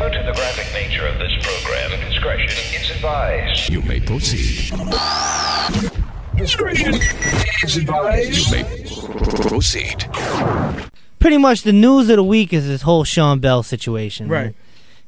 Due to the graphic nature of this program, discretion is advised. You may proceed. Discretion is advised. You may proceed. Pretty much the news of the week is this whole Sean Bell situation. Right.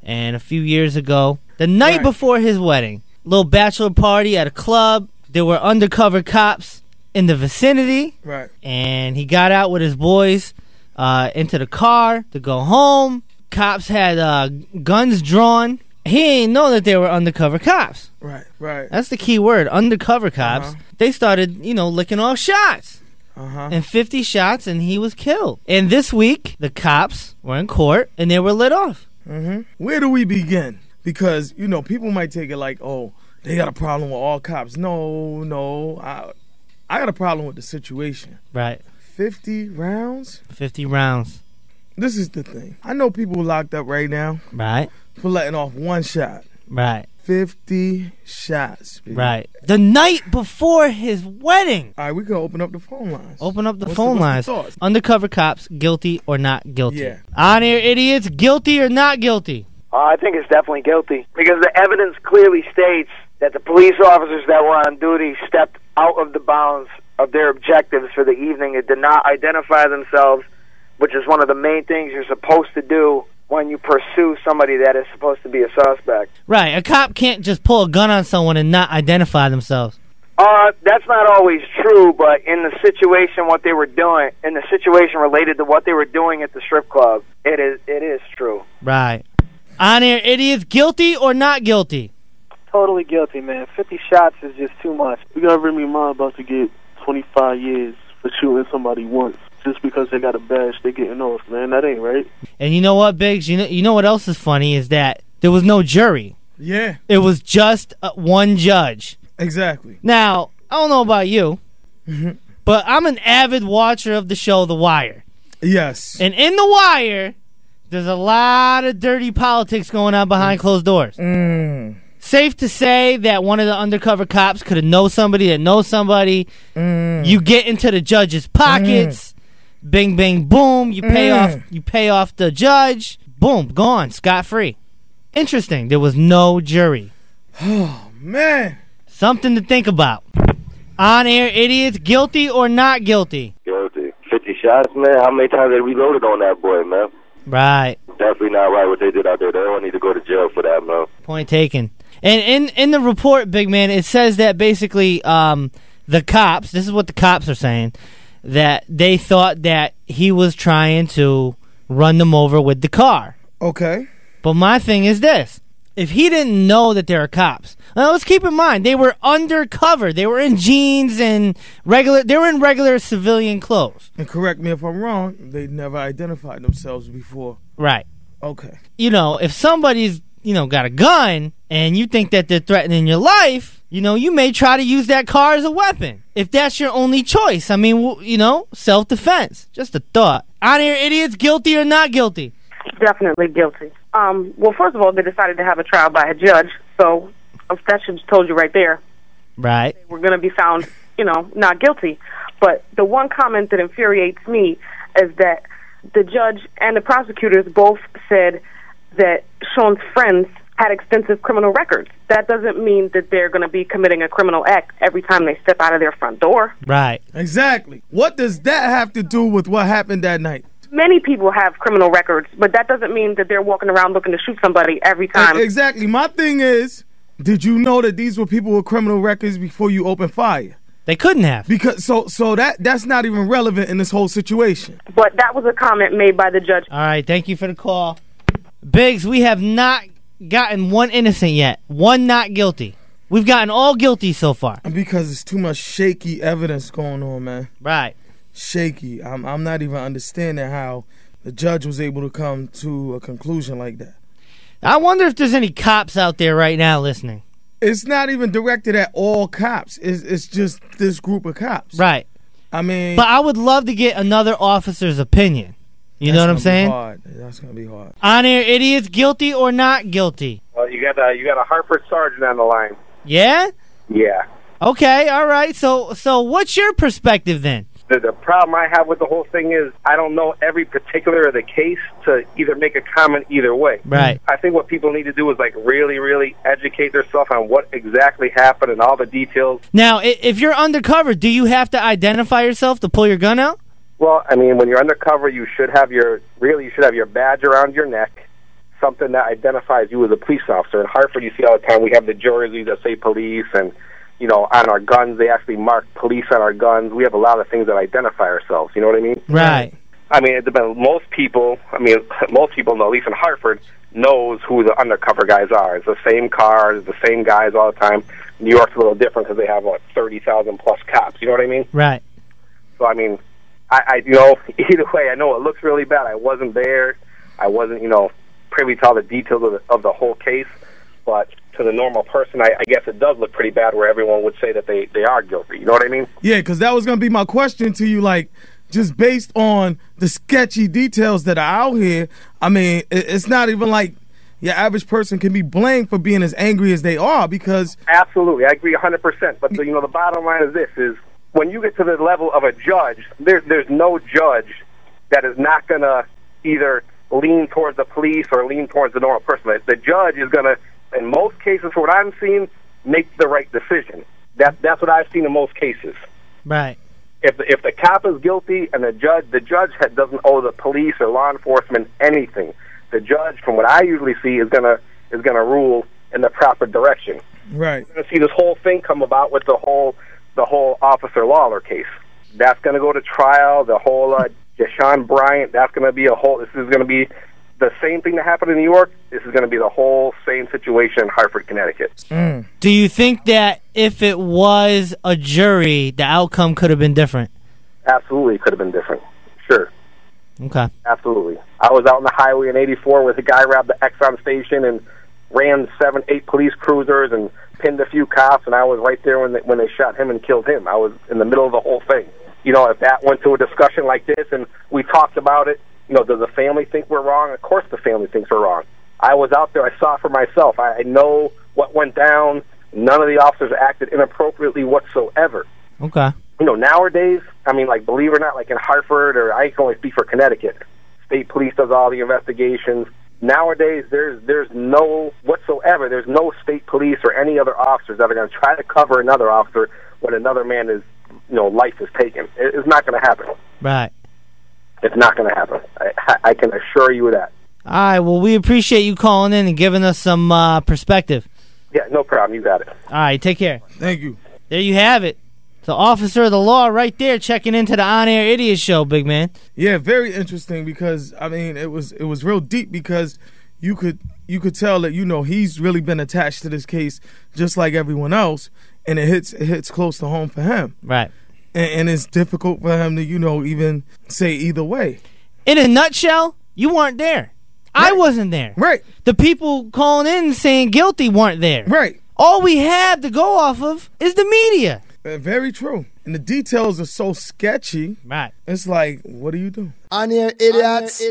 And a few years ago, the night before his wedding, little bachelor party at a club, there were undercover cops in the vicinity. Right. And he got out with his boys into the car to go home. Cops had guns drawn. He ain't know that they were undercover cops. Right. Right. That's the key word, undercover cops. They started, licking off shots. And 50 shots, and he was killed. And this week, the cops were in court, and they were lit off. Where do we begin? Because, people might take it like, oh, they got a problem with all cops. No. I got a problem with the situation. Right. 50 rounds? 50 rounds. This is the thing. I know people locked up right now. Right. For letting off one shot. Right. 50 shots. Baby. Right. The night before his wedding. All right, we can open up the phone lines. Open up the phone lines. Undercover cops, guilty or not guilty? Yeah. On-air idiots, guilty or not guilty? I think it's definitely guilty because the evidence clearly states that the police officers that were on duty stepped out of the bounds of their objectives for the evening and did not identify themselves, which is one of the main things you're supposed to do when you pursue somebody that is supposed to be a suspect. Right. A cop can't just pull a gun on someone and not identify themselves. That's not always true, but in the situation, what they were doing, in the situation related to what they were doing at the strip club, it is true. Right. On-air idiots, guilty or not guilty? Totally guilty, man. 50 shots is just too much. We got Remy Ma about to get 25 years for shooting somebody once. Just because they got a badge, they getting off, man. That ain't right. And you know what, Biggs? You know what else is funny is that there was no jury. Yeah. It was just one judge. Exactly. Now, I don't know about you, but I'm an avid watcher of the show The Wire. Yes. And in The Wire, there's a lot of dirty politics going on behind closed doors. Safe to say that one of the undercover cops could have known somebody that knows somebody. You get into the judge's pockets. Bing, bing, boom. You pay off the judge. Boom, gone, scot-free. Interesting. There was no jury. Oh, man. Something to think about. On-air idiots, guilty or not guilty? Guilty. 50 shots, man. How many times they reloaded on that boy, man? Right. Definitely not right what they did out there. They don't need to go to jail for that, man. Point taken. And in the report, big man, it says that basically the cops, this is what the cops are saying, that they thought that he was trying to run them over with the car. Okay. But my thing is this. If he didn't know that there are cops, now let's keep in mind, they were undercover. They were in jeans and they were in regular civilian clothes. And correct me if I'm wrong, they never identified themselves before. Right. Okay. If somebody's, got a gun and you think that they're threatening your life, you may try to use that car as a weapon. If that's your only choice. I mean, self-defense. Just a thought. On-air idiots, guilty or not guilty? Definitely guilty. Well, first of all, they decided to have a trial by a judge, so that should have told you right there. Right. They were going to be found, not guilty. But the one comment that infuriates me is that the judge and the prosecutors both said that Sean's friends had extensive criminal records. That doesn't mean that they're going to be committing a criminal act every time they step out of their front door. Right. Exactly. What does that have to do with what happened that night? Many people have criminal records, but that doesn't mean that they're walking around looking to shoot somebody every time. Exactly. My thing is, did you know that these were people with criminal records before you opened fire? They couldn't have. Because so that's not even relevant in this whole situation. But that was a comment made by the judge. All right, thank you for the call. Biggs, we have not gotten one innocent yet. One not guilty. We've gotten all guilty so far. Because it's too much shaky evidence going on, man. Right. Shaky. I'm not even understanding how the judge was able to come to a conclusion like that. I wonder if there's any cops out there right now listening. It's not even directed at all cops. It's just this group of cops. Right. I mean... But I would love to get another officer's opinion. You know what I'm saying? That's going to be hard. On-air idiots, guilty or not guilty? Well, you got a Hartford sergeant on the line. Yeah? Yeah. Okay, all right. So what's your perspective then? The problem I have with the whole thing is I don't know every particular of the case to either make a comment either way. Right. I think what people need to do is like really, really educate themselves on what exactly happened and all the details. Now, if you're undercover, do you have to identify yourself to pull your gun out? Well, I mean, when you're undercover, you should have your badge around your neck, something that identifies you as a police officer. In Hartford, you see all the time, we have the jerseys that say police, and, you know, on our guns, they actually mark police on our guns. We have a lot of things that identify ourselves, you know what I mean? Right. I mean, most people know, at least in Hartford, knows who the undercover guys are. It's the same cars, the same guys all the time. New York's a little different because they have, 30,000 plus cops, you know what I mean? Right. So, I mean, I you know, either way, I know it looks really bad. I wasn't there. I wasn't, privy to all the details of the whole case. But to the normal person, I guess it does look pretty bad where everyone would say that they are guilty. You know what I mean? Yeah, because that was going to be my question to you, like, just based on the sketchy details that are out here, I mean, it's not even like your average person can be blamed for being as angry as they are because... Absolutely, I agree 100%. But, the bottom line is this, is when you get to the level of a judge, there's no judge that is not going to either lean towards the police or lean towards the normal person. The judge is going to, in most cases, for what I'm seeing, make the right decision. That's what I've seen in most cases. Right. If the cop is guilty and the judge doesn't owe the police or law enforcement anything, the judge, from what I usually see, is gonna rule in the proper direction. Right. We're gonna see this whole thing come about with the whole Officer Lawler case. That's gonna go to trial. The whole Deshaun Bryant. That's gonna be This is gonna be the same thing that happened in New York. This is gonna be the whole same situation in Hartford, Connecticut. Do you think that if it was a jury, the outcome could have been different? Absolutely, it could have been different. Sure. Okay. Absolutely. I was out on the highway in '84 with a guy robbed the Exxon station and ran 7-8 police cruisers and pinned a few cops, and I was right there when they shot him and killed him. I was in the middle of the whole thing. If that went to a discussion like this and we talked about it, does the family think we're wrong? Of course the family thinks we're wrong. I was out there. I saw it for myself. I know what went down. None of the officers acted inappropriately whatsoever. Okay. Nowadays, believe it or not, like in Hartford, or I can only speak for Connecticut, state police does all the investigations. Nowadays, there's no state police or any other officers that are going to try to cover another officer when another man is, life is taken. It's not going to happen. Right. It's not going to happen. I can assure you of that. All right. Well, we appreciate you calling in and giving us some perspective. Yeah, no problem. You got it. All right. Take care. Thank you. There you have it. The officer of the law right there checking into the On-Air Idiot Show, big man. Yeah, very interesting because, it was real deep because you could tell that, he's really been attached to this case just like everyone else, and it hits close to home for him. Right. And it's difficult for him to, even say either way. In a nutshell, you weren't there. Right. I wasn't there. Right. The people calling in saying guilty weren't there. Right. All we have to go off of is the media. Very true. And the details are so sketchy. Right. It's like, what do you do? On-Air Idiots.